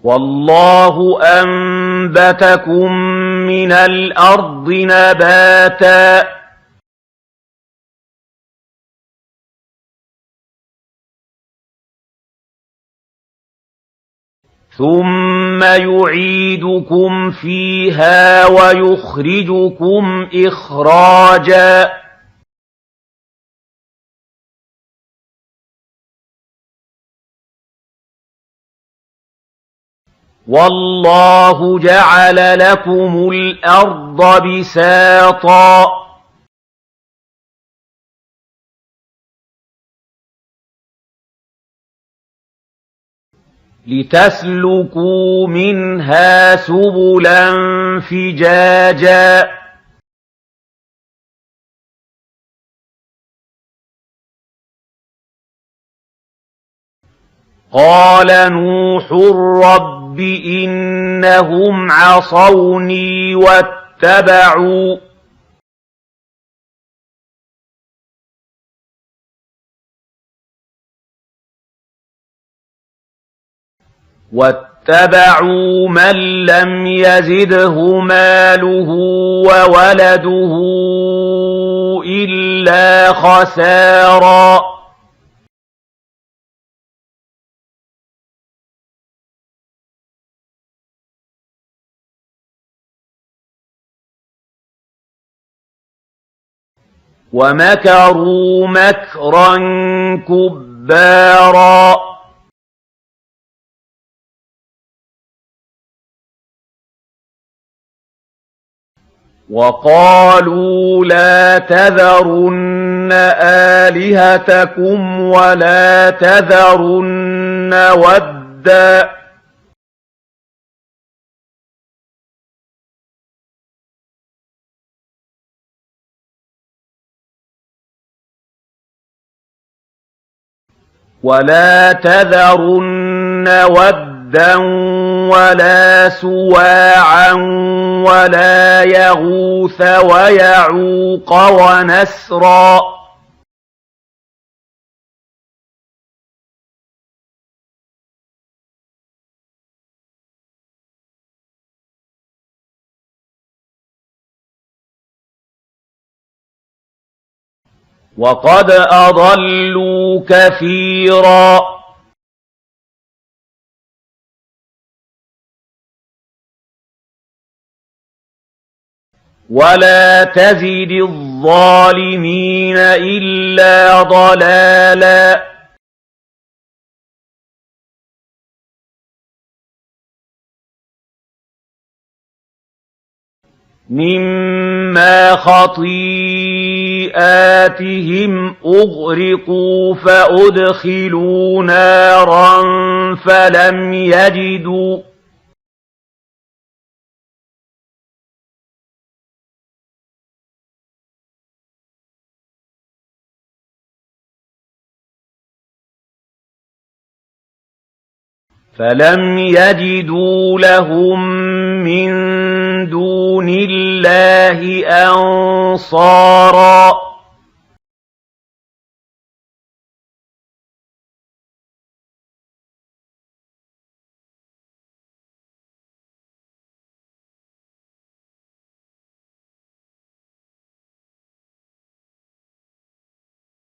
وَاللَّهُ أَنبَتَكُم مِّنَ الْأَرْضِ نَبَاتًا ثُمَّ يُعِيدُكُمْ فِيهَا وَيُخْرِجُكُمْ إِخْرَاجًا وَاللَّهُ جَعَلَ لَكُمُ الْأَرْضَ بِسَاطًا لِتَسْلُكُوا مِنْهَا سُبُلًا فِجَاجًا قَالَ نُوحٌ رَّبِّ إِنَّهُمْ عَصَوْنِي واتبعوا مَن لَّمْ يَزِدْهُ مَالُهُ وَوَلَدُهُ إِلَّا خَسَارًا وَمَكَرُوا مَكْرًا كُبَّارًا وَقَالُوا لَا تَذَرُنَّ آلِهَتَكُمْ وَلَا تَذَرُنَّ وَدًّا وَلَا سُوَاعًا وَلَا يَغُوثَ وَيَعُوقَ وَنَسْرًا وَقَدْ أَضَلُّوا كَثِيرًا وَلَا تَزِدِ الظَّالِمِينَ إِلَّا ضَلَالًا مِّمَّا خَطِيئَاتِهِمْ أُغْرِقُوا فَأُدْخِلُوا نَارًا فَلَمْ يَجِدُوا لَهُم مِّن دُونِ اللَّهِ أَنصَارًا